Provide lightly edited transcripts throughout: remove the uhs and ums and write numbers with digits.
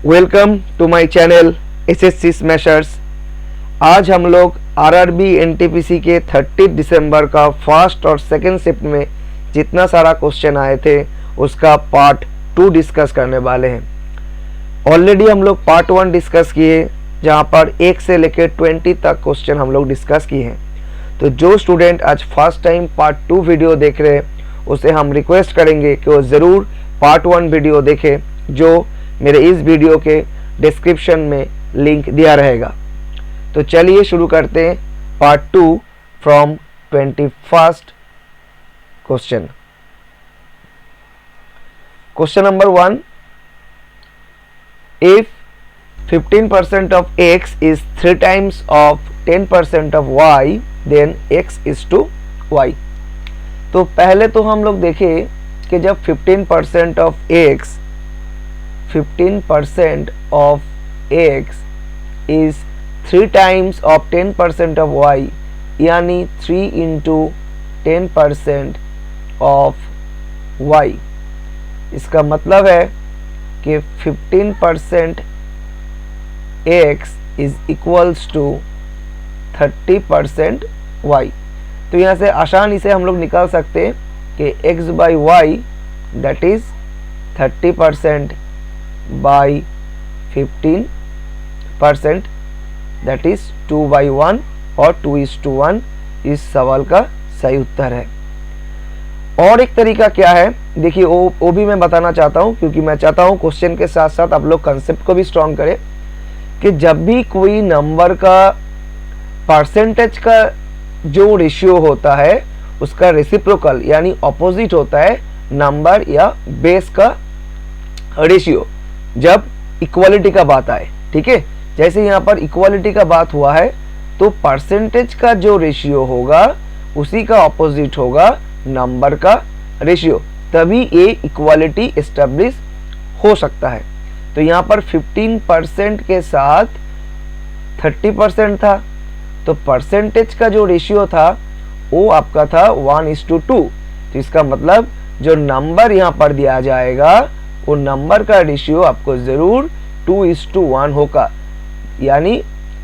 Welcome to my channel SSC smashers. आज हम लोग आरआरबी एनटीपीसी के 30 दिसंबर का फर्स्ट और सेकंड शिफ्ट में जितना सारा क्वेश्चन आए थे उसका पार्ट 2 डिस्कस करने वाले हैं। ऑलरेडी हम लोग पार्ट 1 डिस्कस किए जहां पर 1 से लेकर 20 तक क्वेश्चन हम लोग डिस्कस किए हैं। तो जो स्टूडेंट आज फर्स्ट टाइम पार्ट 2 वीडियो देख रहे हैं उसे हम रिक्वेस्ट करेंगे कि वो ज़रूर पार्ट 1 वीडियो देखें, जो मेरे इस वीडियो के डिस्क्रिप्शन में लिंक दिया रहेगा। तो चलिए शुरू करते हैं part 2 from 21st question. Question number 1, if 15% of x is 3 times of 10% of y, then x is to y। तो पहले तो हम लोग देखें कि जब 15% of x is 3 times of 10% of y, यानी 3 into 10% of y। इसका मतलब है कि 15% x is equals to 30% y। तो यहाँ से आसानी से हम लोग निकाल सकते हैं कि x by y that is 30% by 15% that is 2 by 1 और 2:1 इस सवाल का सही उत्तर है। और एक तरीका क्या है देखिए, वो भी मैं बताना चाहता हूँ, क्योंकि मैं चाहता हूँ क्वेश्चन के साथ साथ आप लोग कंसेप्ट को भी स्ट्रॉन्ग करें कि जब भी कोई नंबर का परसेंटेज का जो रेशियो होता है उसका रेसिप्रोकल यानी ऑपोजिट होता है नंबर या बेस का रेशियो, जब इक्वालिटी का बात आए। ठीक है, जैसे यहाँ पर इक्वालिटी का बात हुआ है तो परसेंटेज का जो रेशियो होगा उसी का ऑपोजिट होगा नंबर का रेशियो, तभी ये इक्वालिटी एस्टेब्लिश हो सकता है। तो यहाँ पर 15% के साथ 30% था, तो परसेंटेज का जो रेशियो था वो आपका था 1:2। तो इसका मतलब जो नंबर यहाँ पर दिया जाएगा वो नंबर का रेशियो आपको ज़रूर 2:1 होगा, यानी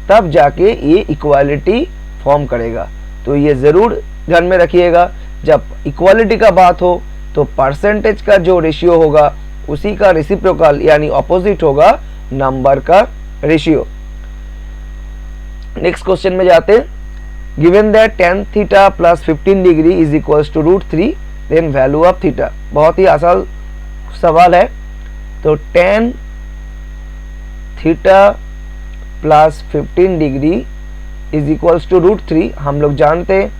तब जाके ये इक्वालिटी फॉर्म करेगा। तो ये ज़रूर ध्यान में रखिएगा, जब इक्वालिटी का बात हो तो परसेंटेज का जो रेशियो होगा उसी का रेसिप्रोकल यानी ऑपोजिट होगा नंबर का रेशियो। नेक्स्ट क्वेश्चन में जाते हैं। Given that tan theta plus 15 degree is equals to √3, then value of theta. बहुत ही आसान सवाल है। तो tan theta plus 15 degree is equals to √3। हम लोग जानते हैं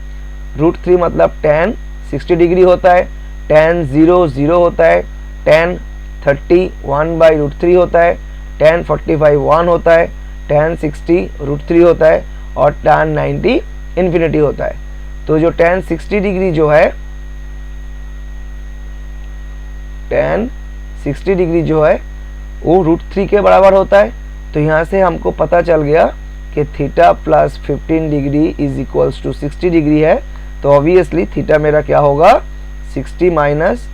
√3 मतलब tan 60 डिग्री होता है, tan 0 होता है, tan 30 1/√3 होता है, tan 45 1 होता है, tan 60 √3 होता है और tan 90 इन्फिनिटी होता है। तो जो tan 60 डिग्री जो है, tan 60 डिग्री जो है वो √3 के बराबर होता है। तो यहाँ से हमको पता चल गया कि theta plus 15 degree is equals to 60 degree है। तो ऑब्वियसली थीटा मेरा क्या होगा, 60 minus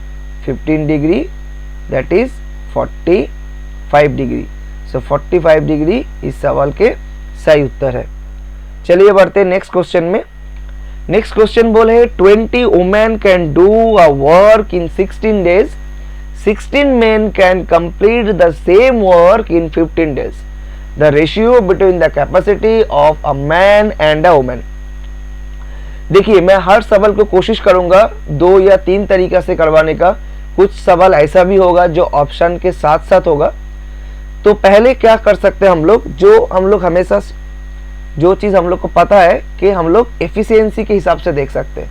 15 degree that is 45 degree. So 45 degree इस सवाल के सही उत्तर है। चलिए बढ़ते हैं नेक्स्ट क्वेश्चन में। नेक्स्ट क्वेश्चन बोले 20 women can do a work in 16 days, 16 men can complete the same work in 15 days. The ratio between the capacity of a man and a woman। देखिए, मैं हर सवाल को कोशिश करूंगा 2 या 3 तरीका से करवाने का। कुछ सवाल ऐसा भी होगा जो ऑप्शन के साथ साथ होगा। तो पहले क्या कर सकते हैं हम लोग, जो हम लोग हमेशा जो चीज़ हम लोग को पता है कि हम लोग एफिशिएंसी के हिसाब से देख सकते हैं।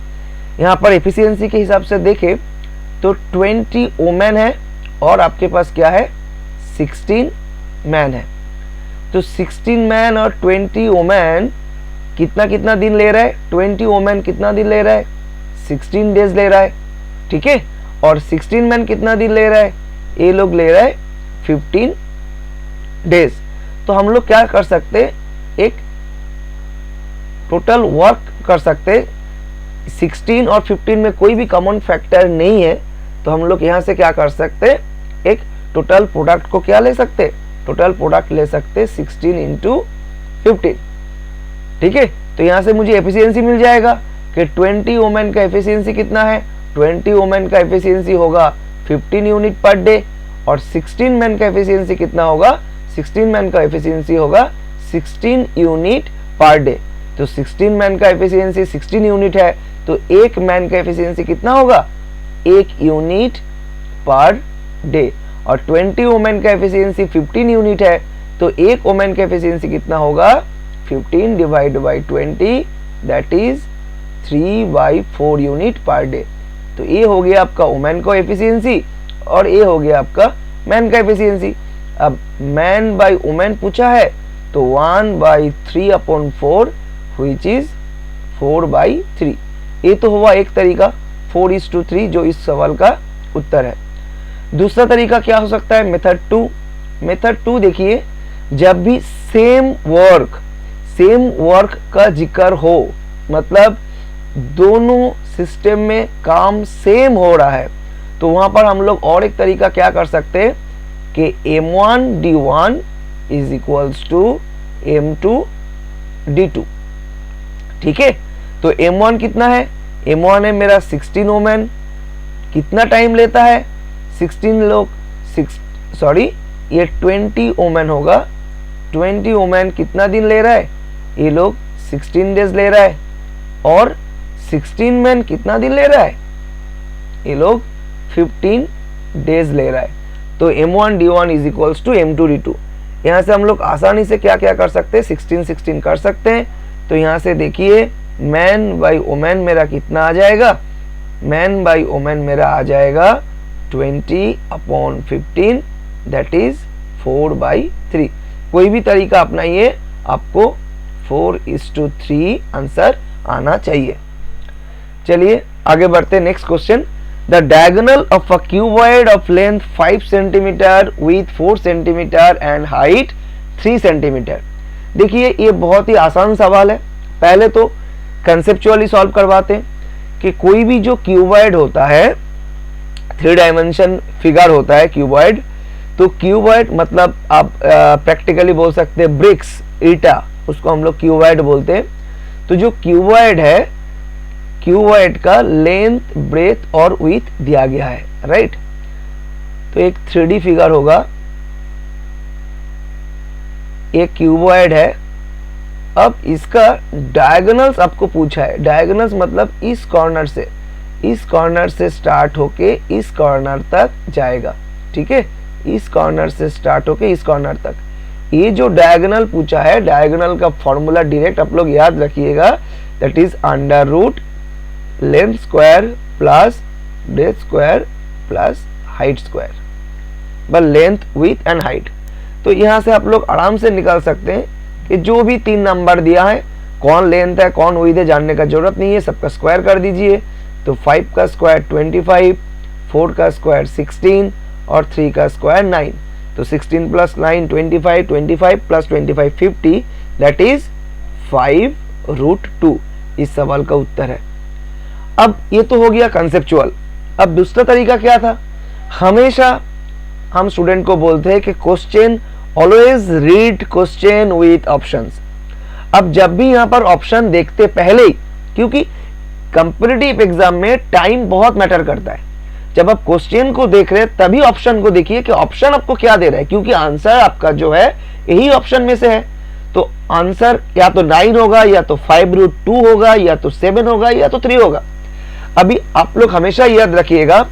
यहाँ पर एफिशिएंसी के हिसाब से देखें तो 20 वुमेन है और आपके पास क्या है, 16 मैन है। तो 16 मैन और 20 वुमेन कितना कितना दिन ले रहा है, 20 वुमेन कितना दिन ले रहा है, 16 डेज ले रहा है। ठीक है, और 16 मैन कितना दिन ले रहा है, ये लोग ले रहा है 15 डेज। तो हम लोग क्या कर सकते हैं, एक टोटल वर्क कर सकते हैं। 16 और 15 में कोई भी कॉमन फैक्टर नहीं है, तो हम लोग यहाँ से क्या कर सकते हैं, एक टोटल प्रोडक्ट को क्या ले सकते, टोटल प्रोडक्ट ले सकते 16 इंटू 15। ठीक है, तो यहाँ से मुझे एफिशिएंसी मिल जाएगा कि 20 वोमेन का एफिशिएंसी कितना है, 20 वोमेन का एफिशिएंसी होगा 15 यूनिट पर डे, और 16 मैन का एफिशिएंसी कितना होगा, 16 मैन का एफिशिएंसी होगा 16 यूनिट पर डे। तो 16 मैन का एफिशिएंसी 16 यूनिट है, तो एक मैन का एफिशिएंसी कितना होगा, 1 यूनिट पर डे, और 20 वोमेन का एफिशिएंसी 15 यूनिट है, तो एक वोमेन का एफिशिएंसी कितना होगा, 15 divide by 20 that is 3/4 unit per day. तो ये हो गया आपका वोमेन का एफिशिएंसी और ये हो गया आपका मैन का एफिशिएंसी। अब मैन बाई वोमेन पूछा है तो 1/3/4 व्हिच इज 4/3। ये तो हुआ एक तरीका 4:3 जो इस सवाल का उत्तर है। दूसरा तरीका क्या हो सकता है, मेथड 2। मेथड 2 देखिए, जब भी सेम वर्क का जिक्र हो, मतलब दोनों सिस्टम में काम सेम हो रहा है, तो वहां पर हम लोग और एक तरीका क्या कर सकते हैं कि M1D1 is equals to M2D2। ठीक है, तो M1 कितना है, M1 है मेरा 16 वोमेन, कितना टाइम लेता है, 20 वोमेन होगा, 20 वोमेन कितना दिन ले रहा है, ये लोग 16 डेज ले रहा है, और 16 मैन कितना दिन ले रहा है, ये लोग 15 डेज ले रहा है। तो M1D1 is equals to M2D2। यहाँ से हम लोग आसानी से क्या क्या कर सकते हैं, 16 कर सकते हैं। तो यहाँ से देखिए मैन बाई वोमेन मेरा कितना आ जाएगा, मैन बाई वोमेन मेरा आ जाएगा 20/15 दैट इज 4/3। कोई भी तरीका अपनाइए, आपको 4:3 आंसर आना चाहिए। चलिए आगे बढ़ते, next question. The diagonal of a cuboid of length 5 centimetre with 4 centimetre and height 3 centimetre. देखिए ये बहुत ही आसान सवाल है। पहले तो कंसेप्चुअली सॉल्व करवाते हैं कि कोई भी जो क्यूबॉइड होता है, 3 डायमेंशन फिगर होता है क्यूबॉइड, तो क्यूबॉइड मतलब आप प्रैक्टिकली बोल सकते हैं ब्रिक्स, ईटा, उसको हम लोग क्यूबॉइड बोलते हैं। तो जो क्यूबॉइड है, क्यूबॉइड का लेंथ, ब्रेथ और विड्थ दिया गया है, राइट। तो एक 3D फिगर होगा, एक क्यूबॉइड है। अब इसका डायगोनल्स आपको पूछा है, डायगोनल्स मतलब इस कॉर्नर से स्टार्ट होके इस कॉर्नर तक जाएगा, ठीक है, इस कॉर्नर से स्टार्ट होके इस कॉर्नर तक। ये जो डायगोनल पूछा है, डायगोनल का फॉर्मूला डायरेक्ट आप लोग याद रखिएगा, that is under root length square plus breadth square plus height square, बस लेंथ, विड्थ एंड हाइट। तो यहाँ से आप लोग आराम से निकाल सकते हैं कि जो भी 3 नंबर दिया है, कौन लेंथ है कौन विड्थ है जानने का जरूरत नहीं है, सबका स्क्वायर कर दीजिए। तो 5 का स्क्वायर 25, 4 का स्क्वायर 16 और 3 का स्क्वायर 9। तो 16 प्लस 9 25, 25 प्लस 25 50, दैट इज 5√2 इस सवाल का उत्तर है। अब ये तो हो गया कंसेप्चुअल। अब दूसरा तरीका क्या था, हमेशा हम स्टूडेंट को बोलते हैं कि question always read question with options. अब जब भी यहाँ पर ऑप्शन देखते पहले ही, क्योंकि कंपैरेटिव एग्जाम में टाइम बहुत मैटर करता है, जब आप क्वेश्चन को देख रहे हैं तभी ऑप्शन को देखिए कि ऑप्शन आपको क्या दे रहा है, क्योंकि आंसर आपका जो है यही ऑप्शन में से है। तो आंसर या तो 9 होगा, या तो 5√2 होगा, या तो 7 होगा, या तो 3 होगा। अभी आप लोग हमेशा याद रखिएगा,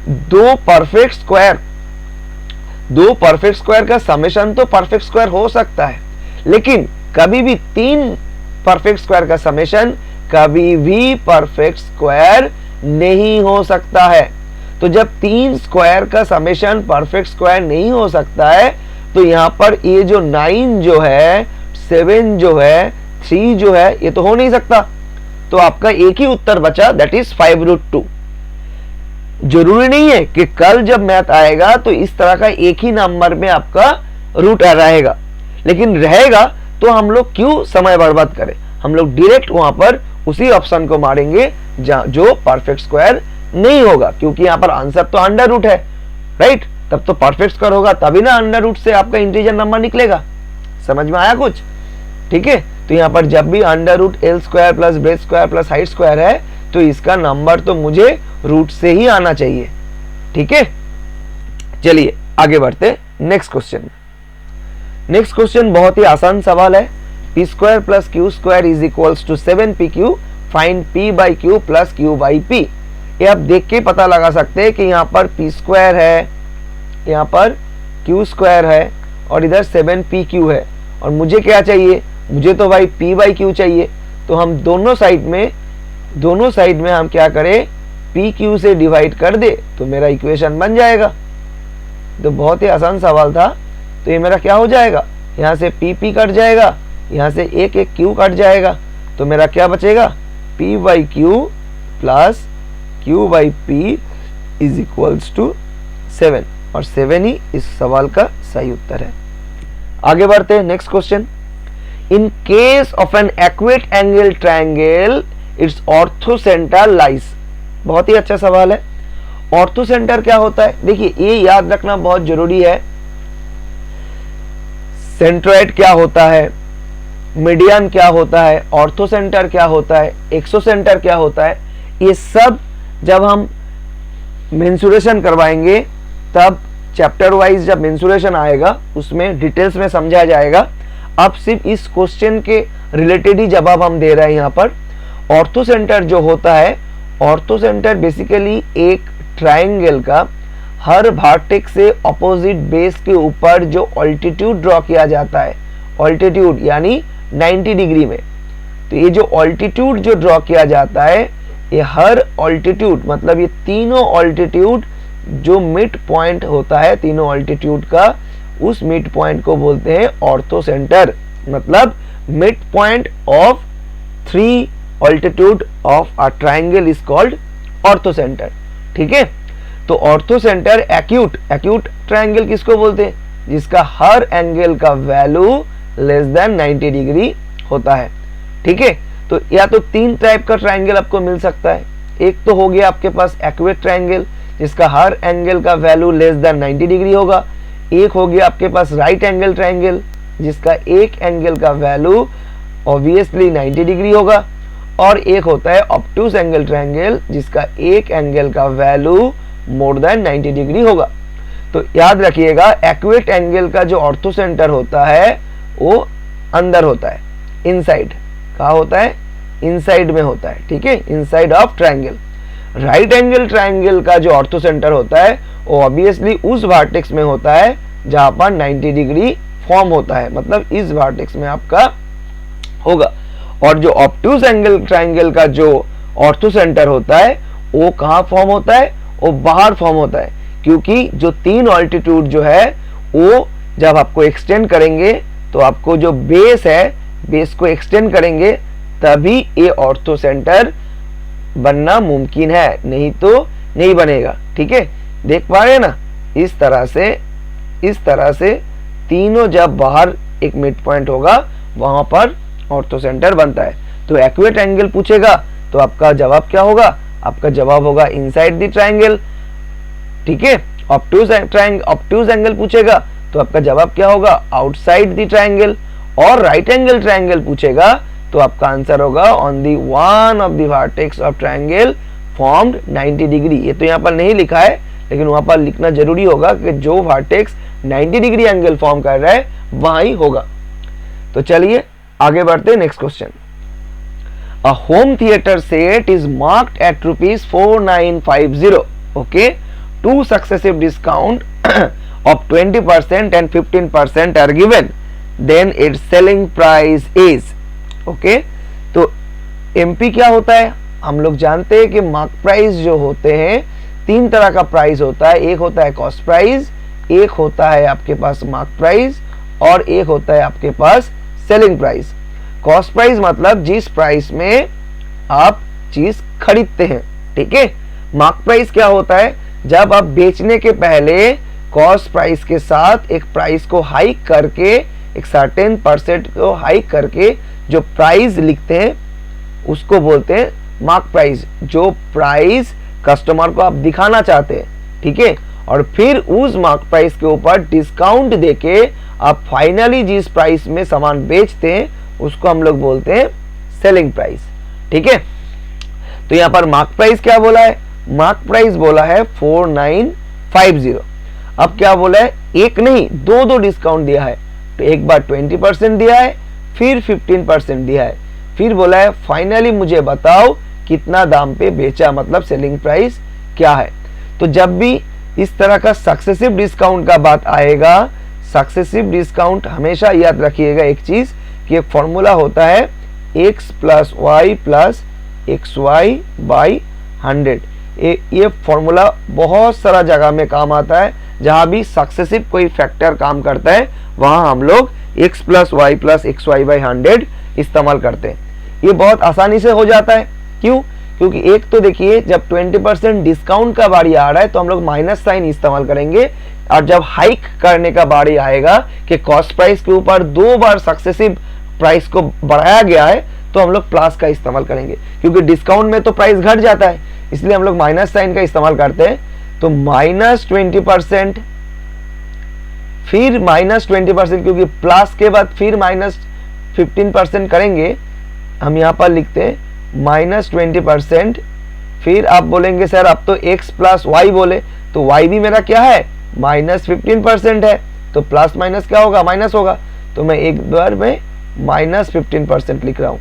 दो परफेक्ट स्क्वायर का समेशन तो परफेक्ट स्क्वायर हो सकता है, लेकिन कभी भी 3 परफेक्ट स्क्वायर का समेशन कभी भी परफेक्ट स्क्वायर नहीं हो सकता है। तो जब 3 स्क्वायर का समेशन परफेक्ट स्क्वायर नहीं हो सकता है, तो यहां पर ये जो 9 जो है, 7 जो है, 3 जो है, ये तो हो नहीं सकता। तो आपका एक ही उत्तर बचा, दैट इज 5√2। जरूरी नहीं है कि कल जब मैथ आएगा तो इस तरह का एक ही नंबर में आपका रूट रहेगा, लेकिन रहेगा तो हम लोग क्यों समय बर्बाद करें, हम लोग डायरेक्ट वहां पर उसी ऑप्शन को मारेंगे जो परफेक्ट स्क्वायर नहीं होगा, क्योंकि यहां पर आंसर तो अंडर रूट है, राइट। तब तो परफेक्ट स्क्वायर होगा, तभी ना अंडर रूट से आपका इंटीजर नंबर निकलेगा। समझ में आया कुछ? ठीक है, तो यहाँ पर जब भी under root L square plus breadth square plus height square है तो इसका नंबर तो मुझे रूट से ही आना चाहिए। ठीक है, चलिए आगे बढ़ते नेक्स्ट क्वेश्चन। नेक्स्ट क्वेश्चन बहुत ही आसान सवाल है। P square plus Q square is equals to 7pq, find p by Q plus q by p। ये आप देख के पता लगा सकते हैं कि यहाँ पर p स्क्वायर है, यहाँ पर q स्क्वायर है और इधर 7pq है, और मुझे क्या चाहिए? मुझे तो भाई p बाई क्यू चाहिए। तो हम दोनों साइड में हम क्या करें, पी क्यू से डिवाइड कर दे तो मेरा इक्वेशन बन जाएगा। तो बहुत ही आसान सवाल था। तो ये मेरा क्या हो जाएगा, यहाँ से पी कट जाएगा, यहाँ से एक क्यू कट जाएगा, तो मेरा क्या बचेगा, p by Q plus q by p is equals to 7, और 7 ही इस सवाल का सही उत्तर है। आगे बढ़ते हैं next question. In case of an accurate angle triangle its orthocentre lies. बहुत ही अच्छा सवाल है। ऑर्थोसेंटर क्या होता है? देखिए ये याद रखना बहुत जरूरी है। सेंट्रोइड क्या होता है, मीडियन क्या होता है, ऑर्थोसेंटर क्या होता है, एक्सोसेंटर क्या होता है, ये सब जब हम मेंसुरेशन करवाएंगे तब चैप्टर वाइज जब मेंसुरेशन आएगा उसमें डिटेल्स में समझा जाएगा। अब सिर्फ इस क्वेश्चन के रिलेटेड ही जवाब हम दे रहे हैं यहाँ पर। ऑर्थोसेंटर जो होता है, ऑर्थोसेंटर बेसिकली एक ट्रायंगल का हर वर्टेक्स से ऑपोजिट बेस के ऊपर जो ऑल्टीट्यूड ड्रॉ किया जाता है, ऑल्टीट्यूड यानी 90 डिग्री में, तो ये जो ऑल्टीट्यूड जो ड्रॉ किया जाता है, ये हर ऑल्टीट्यूड मतलब ये तीनों ऑल्टीट्यूड जो मिड पॉइंट होता है तीनों ऑल्टीट्यूड का, उस मिड पॉइंट को बोलते हैं ऑर्थोसेंटर। मतलब mid point of 3 altitude of a triangle is called orthocentre. ठीक है, तो ऑर्थोसेंटर एक्यूट ट्रायंगल किसको बोलते हैं? जिसका हर एंगल का वैल्यू लेस देन 90 डिग्री होता है। ठीक है, तो या तो 3 टाइप का ट्रायंगल आपको मिल सकता है। एक तो हो गया आपके पास एक्यूट ट्रायंगल जिसका हर एंगल का वैल्यू लेस देन 90 डिग्री होगा। एक हो गया आपके पास राइट एंगल ट्रायंगल जिसका एक एंगल का वैल्यू ऑब्वियसली 90 डिग्री होगा, और एक होता है ऑब्टूज एंगल ट्रायंगल जिसका एक एंगल का वैल्यू मोर देन 90 डिग्री होगा। तो याद रखिएगा एक्यूट एंगल का जो ऑर्थोसेंटर होता है वो अंदर होता है, इनसाइड। कहाँ होता है? इनसाइड में होता है। ठीक है, inside of triangle. Right angle triangle का जो ऑर्थोसेंटर होता है वो ऑब्वियसली उस वर्टेक्स में होता है जहां पर 90 डिग्री फॉर्म होता है, मतलब इस वर्टेक्स में आपका होगा। और जो ऑब्टूज एंगल ट्रायंगल का जो ऑर्थोसेंटर होता है वो कहाँ फॉर्म होता है? वो बाहर फॉर्म होता है, क्योंकि जो 3 ऑल्टीट्यूड जो है वो जब आपको एक्सटेंड करेंगे तो आपको जो बेस है, बेस को एक्सटेंड करेंगे तभी ये ऑर्थोसेंटर बनना मुमकिन है, नहीं तो नहीं बनेगा। ठीक है, देख पा रहे हैं ना? इस तरह से तीनों जब बाहर एक मिड पॉइंट होगा वहां पर ऑर्थोसेंटर बनता है। तो एक्यूट एंगल पूछेगा तो आपका जवाब क्या होगा? आपका जवाब होगा इनसाइड द ट्रायंगल। ठीक है, ऑब्टूज एंगल पूछेगा तो आपका जवाब क्या होगा? Outside the triangle. और राइट एंगल ट्रायंगल पूछेगा तो आपका आंसर होगा on the one of the vertex of triangle formed 90 degree. ये तो यहाँ पर नहीं लिखा है लेकिन वहां पर लिखना जरूरी होगा कि जो वर्टेक्स 90 डिग्री एंगल फॉर्म कर रहा है वहां ही होगा। तो चलिए आगे बढ़ते हैं next question. A home theatre set is marked at ₹4950. Okay, 2 successive discount of 20% and 15% are given, then its selling price is. Okay, तो एमपी क्या होता है? हम लोग जानते हैं कि मार्क प्राइस जो होते हैं 3 तरह का प्राइस होता है। एक होता है कॉस्ट प्राइस, एक होता है आपके पास मार्क प्राइस, और एक होता है आपके पास सेलिंग प्राइस। कॉस्ट प्राइस मतलब जिस प्राइस में आप चीज खरीदते हैं। ठीक है, मार्क प्राइस क्या होता है? जब आप बेचने के पहले कॉस्ट प्राइस के साथ एक प्राइस को हाइक करके, एक सर्टेन परसेंट को हाइक करके जो प्राइस लिखते हैं उसको बोलते हैं मार्क प्राइस, जो प्राइस कस्टमर को आप दिखाना चाहते हैं। ठीक है, और फिर उस मार्क प्राइस के ऊपर डिस्काउंट देके आप फाइनली जिस प्राइस में सामान बेचते हैं उसको हम लोग बोलते हैं सेलिंग प्राइस। ठीक है, तो यहां पर मार्क प्राइस क्या बोला है, मार्क प्राइस बोला है 4950। अब क्या बोला है, एक नहीं दो डिस्काउंट दिया है, तो एक बार 20% दिया है, फिर 15% दिया है, फिर बोला है फाइनली मुझे बताओ कितना दाम पे बेचा, मतलब सेलिंग प्राइस क्या है। तो जब भी इस तरह का सक्सेसिव डिस्काउंट का बात आएगा, सक्सेसिव डिस्काउंट हमेशा याद रखिएगा एक चीज कि एक फॉर्मूला होता है x plus Y plus X Y by 100। ये फॉर्मूला बहुत सारा जगह में काम आता है, जहां भी सक्सेसिव कोई फैक्टर काम करता है वहां हम लोग x plus Y plus X Y by 100 इस्तेमाल करते हैं। ये बहुत आसानी से हो जाता है, क्यों? क्योंकि एक तो देखिए जब 20% डिस्काउंट का बारी आ रहा है तो हम लोग माइनस साइन इस्तेमाल करेंगे, और जब हाइक करने का बारी आएगा कि कॉस्ट प्राइस के ऊपर 2 बार सक्सेसिव प्राइस को बढ़ाया गया है तो हम लोग प्लस का इस्तेमाल करेंगे, क्योंकि डिस्काउंट में तो प्राइस घट जाता है, इसलिए हम लोग माइनस साइन का इस्तेमाल करते हैं। तो -20%, फिर -20%, क्योंकि प्लस के बाद फिर -15% करेंगे, हम यहाँ पर लिखते हैं -20%। फिर आप बोलेंगे सर अब तो x प्लस वाई बोले, तो y भी मेरा क्या है -15% है, तो प्लस माइनस क्या होगा, माइनस होगा, तो मैं एक बार में -15% लिख रहा हूं।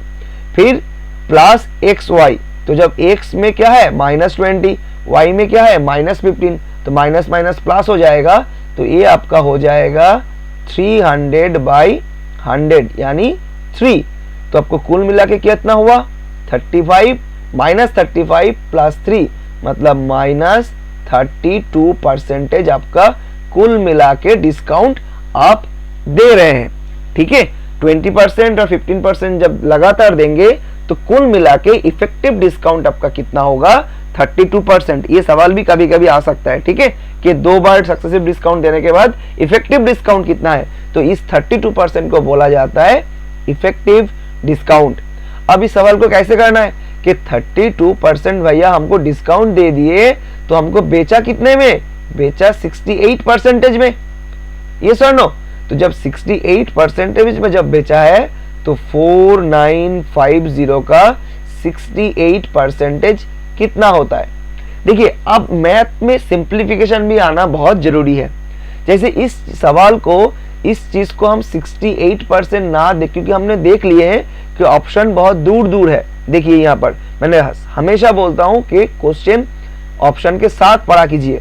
फिर प्लस एक्स वाई, तो जब x में क्या है -20, y में क्या है -15, तो माइनस माइनस प्लस हो जाएगा, तो ये आपका हो जाएगा 300/100 यानी 3। तो आपको कुल मिला के कितना हुआ 35 -35 प्लस 3 मतलब -32% आपका कुल मिला के डिस्काउंट आप दे रहे हैं। ठीक है, 20% और 15% जब लगातार देंगे तो कुल मिला के इफेक्टिव डिस्काउंट आपका कितना होगा 32%। ये सवाल भी कभी कभी आ सकता है, ठीक है, कि 2 बार सक्सेसिव डिस्काउंट देने के बाद इफेक्टिव डिस्काउंट कितना है, तो इस 32% को बोला जाता है इफेक्टिव डिस्काउंट। अब इस सवाल को कैसे करना है कि 32% भैया हमको डिस्काउंट दे दिए, तो हमको बेचा कितने में, बेचा 68% में, ये सर नो। तो जब 68% में जब बेचा है तो 4950 का 68% कितना होता है। देखिए अब मैथ में सिंप्लीफिकेशन भी आना बहुत जरूरी है। जैसे इस सवाल को, इस चीज को हम 68% ना देख, क्योंकि हमने देख लिए हैं कि ऑप्शन बहुत दूर दूर है। देखिए यहाँ पर मैंने हमेशा बोलता हूं कि क्वेश्चन ऑप्शन के साथ पढ़ा कीजिए,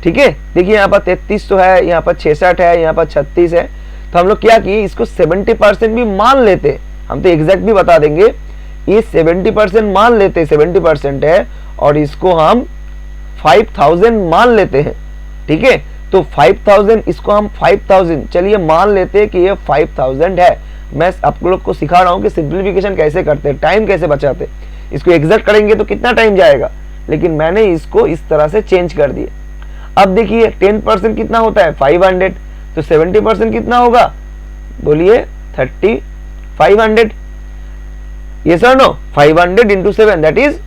ठीक है। देखिए यहाँ पर 33 तो है, यहाँ पर 66 है, यहाँ पर 36 है, तो हम लोग क्या किए, इसको 70% भी मान लेते, हम तो एग्जैक्ट भी बता देंगे, ये 70% मान लेते, 70% है, और इसको हम 5000 मान लेते हैं, ठीक है। तो 5000, इसको हम 5000 चलिए मान लेते हैं कि ये 5000 है। मैं आप लोग को सिखा रहा हूँ कि सिंप्लीफिकेशन कैसे करते हैं, टाइम कैसे बचाते हैं। इसको एग्जैक्ट करेंगे तो कितना टाइम जाएगा, लेकिन मैंने इसको इस तरह से चेंज कर दिए। अब देखिए 10% कितना होता है 500, तो 70% कितना होगा, बोलिए 3500, ये sir no, 500 into 7 that is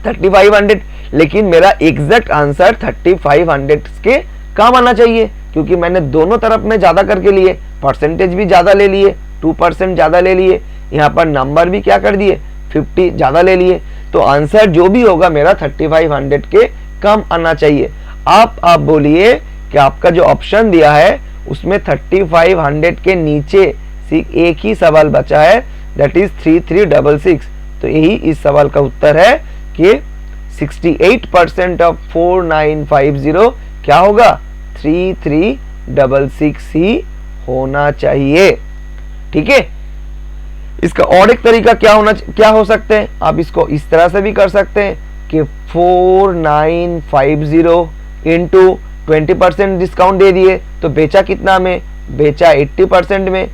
3500। लेकिन मेरा एग्जैक्ट आंसर 3500 के कम आना चाहिए, क्योंकि मैंने दोनों तरफ में ज्यादा करके लिए, परसेंटेज भी ज्यादा ले लिए, 2% ज्यादा ले लिए, यहाँ पर नंबर भी क्या कर दिए 50 ज्यादा ले लिए, तो आंसर जो भी होगा मेरा 3500 के कम आना चाहिए। आप बोलिए कि आपका जो ऑप्शन दिया है उसमें 3500 के नीचे एक ही सवाल बचा है, दैट इज 3366। तो यही इस सवाल का उत्तर है कि 68% ऑफ 4950 क्या होगा 3366 ही होना चाहिए, ठीक है। इसका और एक तरीका क्या हो सकते हैं, आप इसको इस तरह से भी कर सकते हैं कि 4950 इंटू 20% डिस्काउंट दे दिए, तो बेचा कितना में, बेचा 80% में,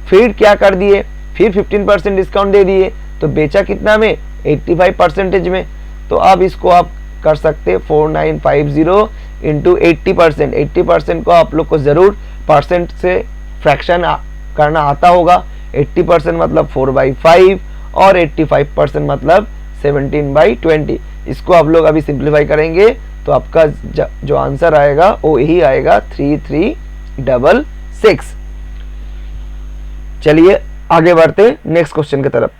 फिर क्या कर दिए, फिर 15% डिस्काउंट दे दिए, तो बेचा कितना में 85% में। तो अब इसको आप कर सकते हैं 4950 इंटू 80%। 80% को आप लोग को जरूर परसेंट से फ्रैक्शन करना आता होगा। 80% मतलब 4/5 और 85% मतलब 17/20। इसको आप लोग अभी सिंप्लीफाई करेंगे तो आपका जो आंसर आएगा वो यही आएगा 3366। चलिए आगे बढ़ते नेक्स्ट क्वेश्चन की तरफ।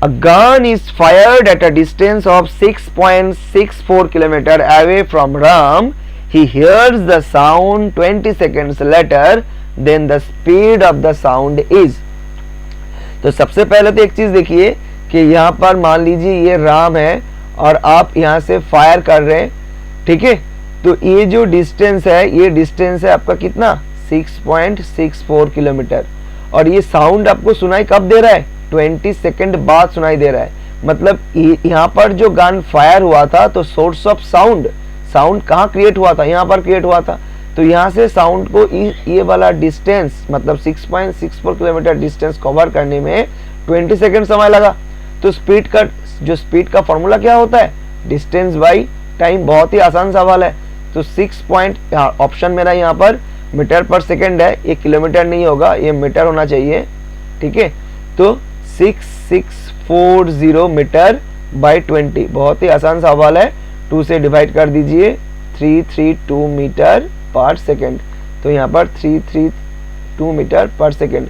A gun is fired at a distance of 6.64 km away from Ram. He hears the sound 20 seconds later. Then the speed of the sound is. तो सबसे पहले तो एक चीज देखिए कि यहाँ पर मान लीजिए ये राम है और आप यहाँ से फायर कर रहे हैं, ठीक है। तो ये जो डिस्टेंस है, ये डिस्टेंस है आपका कितना 6.64 किलोमीटर, और ये साउंड आपको सुनाई कब दे रहा है 20 सेकंड बाद सुनाई दे रहा है। मतलब यहाँ पर जो गन फायर हुआ था तो सोर्स ऑफ साउंड कहाँ क्रिएट हुआ था, यहाँ पर क्रिएट हुआ था। तो यहाँ से साउंड को ये वाला डिस्टेंस मतलब 6.64 किलोमीटर डिस्टेंस कवर करने में 20 सेकंड समय लगा। तो स्पीड का फॉर्मूला क्या होता है, डिस्टेंस बाई टाइम। बहुत ही आसान सवाल है। तो 6 ऑप्शन मेरा यहाँ पर मीटर पर सेकंड है, ये किलोमीटर नहीं होगा, ये मीटर होना चाहिए, ठीक है। तो 6640 मीटर बाई 20, बहुत ही आसान सवाल है। 2 से डिवाइड कर दीजिए, 332 मीटर पर सेकेंड। तो यहाँ पर 332 मीटर पर सेकेंड।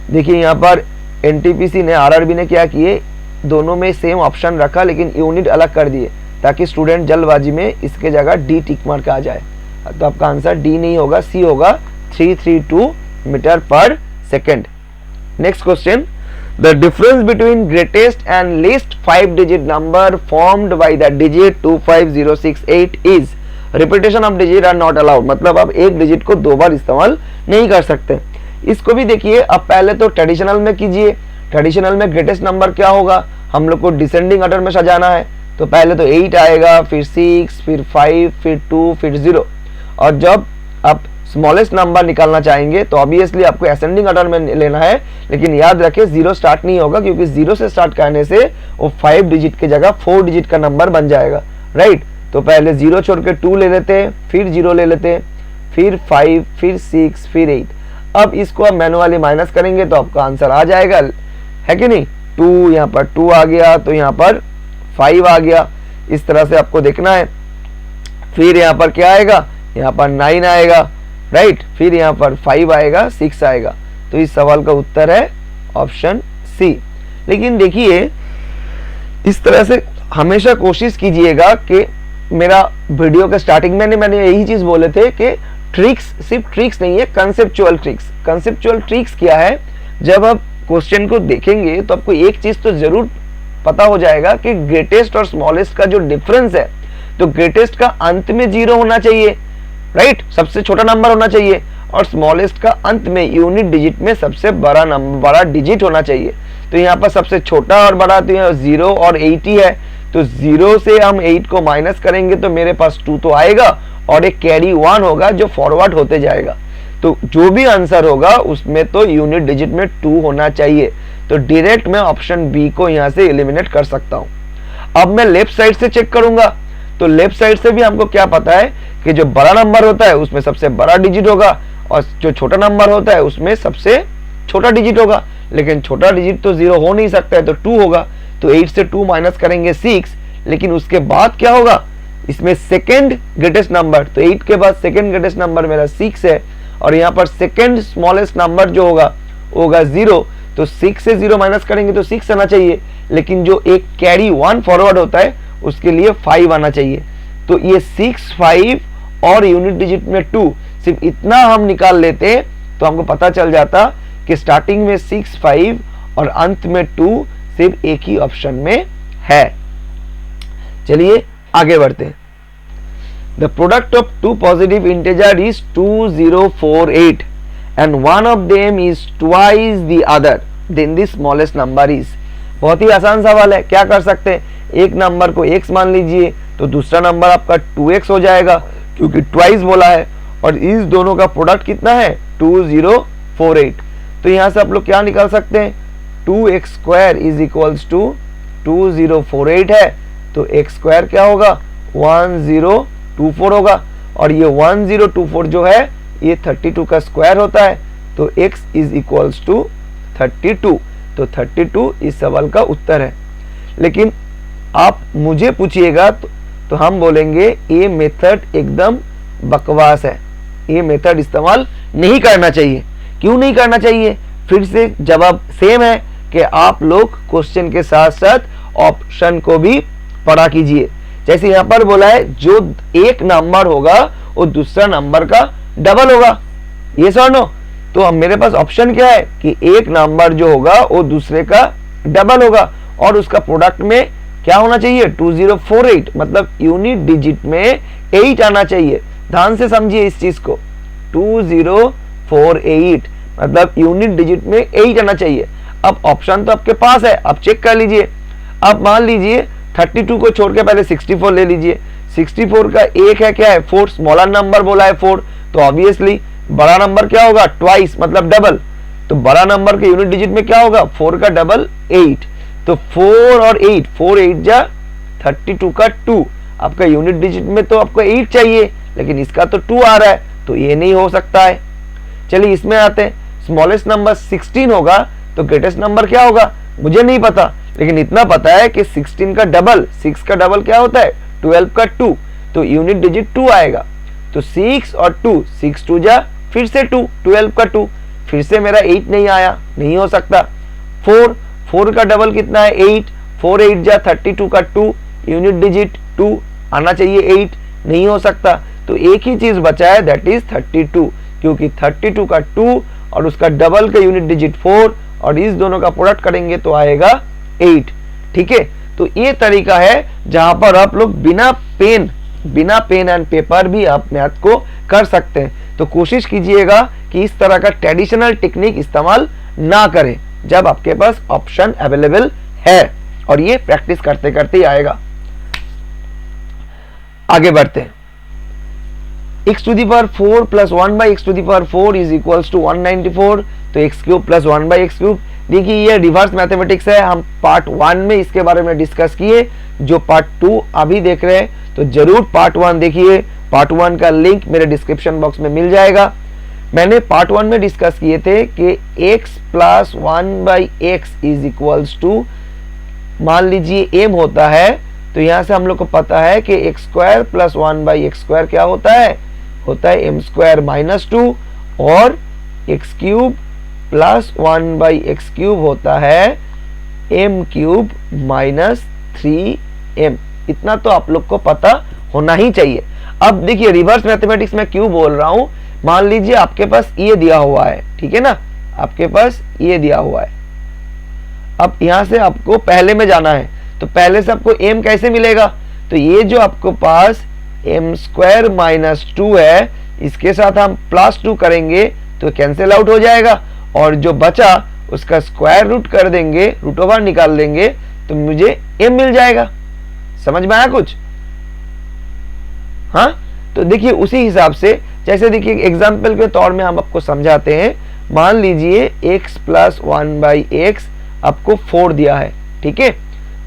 देखिए यहाँ पर एनटीपीसी ने, आरआरबी ने क्या किए, दोनों में सेम ऑप्शन रखा लेकिन यूनिट अलग कर दिए ताकि स्टूडेंट जल्दबाजी में इसके जगह डी टिक मार्क आ जाए। तो आपका आंसर डी नहीं होगा, सी होगा, 332 मीटर पर second. Next question, the difference between greatest and least 5-digit number formed by the digit 25068 is repetition of digit are not allowed। मतलब आप एक डिजिट को 2 बार इस्तेमाल नहीं कर सकते। इसको भी देखिए, अब पहले तो ट्रेडिशनल में कीजिए। ट्रेडिशनल में ग्रेटेस्ट नंबर क्या होगा, हम लोग को डिसेंडिंग ऑर्डर में सजाना है। तो पहले तो 8 आएगा, फिर 6, फिर 5, फिर 2, फिर 0। और जब आप स्मॉलेस्ट नंबर निकालना चाहेंगे तो ऑब्वियसली आपको असेंडिंग ऑर्डर में लेना है, लेकिन याद रखें 0 स्टार्ट नहीं होगा, क्योंकि 0 से स्टार्ट करने से वो 5 डिजिट की जगह 4 डिजिट का नंबर बन जाएगा, राइट। तो पहले 0 छोड़ के 2 ले लेते हैं, फिर 0 ले लेते हैं, फिर 5, फिर 6, फिर 8। अब इसको आप मैनुअली माइनस करेंगे तो आपका आंसर आ जाएगा, है कि नहीं। 2 यहाँ पर 2 आ गया, तो यहाँ पर 5 आ गया। इस तरह से आपको देखना है। फिर यहाँ पर क्या आएगा, यहाँ पर 9 आएगा, राइट। फिर यहाँ पर 5 आएगा, 6 आएगा। तो इस सवाल का उत्तर है ऑप्शन सी। लेकिन देखिए, इस तरह से हमेशा कोशिश कीजिएगा कि मेरा वीडियो के स्टार्टिंग में मैंने यही चीज बोले थे कि ट्रिक्स सिर्फ ट्रिक्स नहीं है, कंसेप्चुअल ट्रिक्स। कंसेप्चुअल ट्रिक्स क्या है, जब आप क्वेश्चन को देखेंगे तो आपको एक चीज तो जरूर पता हो जाएगा कि ग्रेटेस्ट और स्मॉलेस्ट का जो डिफरेंस है, तो ग्रेटेस्ट का अंत में 0 होना चाहिए, राइट, सबसे छोटा नंबर होना चाहिए, और स्मॉलेस्ट का अंत में यूनिट डिजिट में सबसे बड़ा नंबर, बड़ा डिजिट होना चाहिए। तो यहाँ पर सबसे छोटा और बड़ा तो यहाँ 0 और 8 ही है। तो 0 से हम 8 को माइनस करेंगे तो मेरे पास 2 तो आएगा, और एक कैरी 1 होगा जो फॉरवर्ड होते जाएगा। तो जो भी आंसर होगा उसमें तो यूनिट डिजिट में 2 होना चाहिए। तो डायरेक्ट मैं ऑप्शन बी को यहाँ से एलिमिनेट कर सकता हूँ। अब मैं लेफ्ट साइड से चेक करूंगा, तो लेफ्ट साइड से भी हमको क्या पता है कि जो बड़ा नंबर होता है उसमें सबसे बड़ा डिजिट होगा, और जो छोटा नंबर होता है उसमें सबसे छोटा डिजिट होगा। लेकिन छोटा डिजिट तो 0 हो नहीं सकता है, तो 2 होगा। तो 8 से 2 माइनस करेंगे 6, लेकिन उसके बाद क्या होगा, इसमें सेकेंड ग्रेटेस्ट नंबर, तो 8 के बाद सेकेंड ग्रेटेस्ट नंबर मेरा 6 है, और यहाँ पर सेकेंड स्मॉलेस्ट नंबर जो होगा 0। तो 6 से 0 माइनस करेंगे तो 6 आना चाहिए, लेकिन जो एक कैरी 1 फॉरवर्ड होता है उसके लिए 5 आना चाहिए। तो ये 6, 5 और यूनिट डिजिट में 2, सिर्फ इतना हम निकाल लेते तो हमको पता चल जाता कि स्टार्टिंग में 6, 5 और अंत में 2 सिर्फ एक ही ऑप्शन में है। चलिए आगे बढ़ते हैं। The product of two positive integer is 2048 and one of them is twice the other, then the smallest number is। बहुत ही आसान सवाल है। क्या कर सकते हैं, एक नंबर को x मान लीजिए तो दूसरा नंबर आपका 2x हो जाएगा, क्योंकि ट्वाइस बोला है, और इस दोनों का प्रोडक्ट कितना है 2048। तो यहां से आप लोग क्या निकाल सकते हैं, 2x square is equals to 2048 है, तो x स्क्वायर क्या होगा 1024 होगा, और ये 1024 जो है ये 32 का स्क्वायर होता है, तो x इज इक्वल्स टू 32। तो 32 इस सवाल का उत्तर है। लेकिन आप मुझे पूछिएगा तो हम बोलेंगे ये मेथड एकदम बकवास है, ये मेथड इस्तेमाल नहीं करना चाहिए। क्यों नहीं करना चाहिए? फिर से जवाब सेम है कि आप लोग क्वेश्चन के साथ साथ ऑप्शन को भी पढ़ा कीजिए। जैसे यहाँ पर बोला है जो एक नंबर होगा वो दूसरा नंबर का डबल होगा, ये सर नो। तो अब मेरे पास ऑप्शन क्या है कि एक नंबर जो होगा वो दूसरे का डबल होगा और उसका प्रोडक्ट में क्या होना चाहिए 2048, मतलब यूनिट डिजिट में 8 आना चाहिए। ध्यान से समझिए इस चीज को, 2048 मतलब यूनिट डिजिट में 8 आना चाहिए। अब ऑप्शन तो आपके पास है, आप चेक कर लीजिए। अब मान लीजिए 32 को छोड़ के पहले 64 ले लीजिए। 64 का एक है क्या है 4, स्मॉलर नंबर बोला है 4, तो ऑब्वियसली बड़ा नंबर क्या होगा ट्वाइस मतलब डबल। तो बड़ा नंबर के यूनिट डिजिट में क्या होगा 4 का डबल 8, तो 4 और 8, 4 8 जा 32 का 2। आपका यूनिट डिजिट में तो आपको 8 चाहिए लेकिन इसका तो 2 आ रहा है, तो ये नहीं हो सकता है। चलिए इसमें आते हैं, स्मॉलेस्ट नंबर 16 होगा तो ग्रेटेस्ट नंबर क्या होगा मुझे नहीं पता, लेकिन इतना पता है कि 16 का डबल 6 का डबल क्या होता है 12 का 2, तो यूनिट डिजिट 2 आएगा। तो 6 और 2, 6 2 जा फिर से 2, 12 का 2, फिर से मेरा 8 नहीं आया, नहीं हो सकता। 4 का डबल कितना है 8, 4 8 जा 32 का 2, यूनिट डिजिट 2 आना चाहिए 8, नहीं हो सकता। तो एक ही चीज बचा है दैट इज 32, क्योंकि 32 का 2 और उसका डबल का यूनिट डिजिट 4 और इस दोनों का प्रोडक्ट करेंगे तो आएगा 8। ठीक है, तो ये तरीका है जहां पर आप लोग बिना पेन एंड पेपर भी आप मैथ को कर सकते हैं। तो कोशिश कीजिएगा कि इस तरह का ट्रेडिशनल टेक्निक इस्तेमाल ना करें जब आपके पास ऑप्शन अवेलेबल है, और ये प्रैक्टिस करते करते ही आएगा। आगे बढ़ते हैं। x to the power 4 plus 1 by x to the power 4 is equals to 194, तो x cube plus 1 by x cube. देखिए ये रिवर्स मैथमेटिक्स है, हम पार्ट 1 में इसके बारे में डिस्कस किए। जो पार्ट 2 अभी देख रहे हैं तो जरूर पार्ट 1 देखिए, पार्ट 1 का लिंक मेरे डिस्क्रिप्शन बॉक्स में मिल जाएगा। मैंने पार्ट 1 में डिस्कस किए थे कि x plus 1 by X is equals to, मान लीजिए m होता है, तो यहां से हम लोग को पता है कि x square plus 1 by X square क्या होता है एम स्क्वायर माइनस 2, और x cube plus 1 by x cube होता है एम क्यूब माइनस 3m। इतना तो आप लोग को पता होना ही चाहिए। अब देखिए रिवर्स मैथमेटिक्स में क्यों बोल रहा हूं, मान लीजिए आपके पास ये दिया हुआ है, ठीक है ना, आपके पास ये दिया हुआ है। अब यहां से आपको पहले में जाना है, तो पहले से आपको m कैसे मिलेगा, तो ये जो आपको पास एम स्क्वायर माइनस 2 है, इसके साथ हम प्लस 2 करेंगे तो कैंसिल आउट हो जाएगा, और जो बचा उसका स्क्वायर रूट कर देंगे, रूट ओवर निकाल देंगे, तो मुझे m मिल जाएगा। समझ में आया कुछ? हाँ, तो देखिए उसी हिसाब से, जैसे देखिए एग्जाम्पल के तौर में हम आपको समझाते हैं। मान लीजिए x प्लस 1 बाई एक्स आपको 4 दिया है, ठीक है,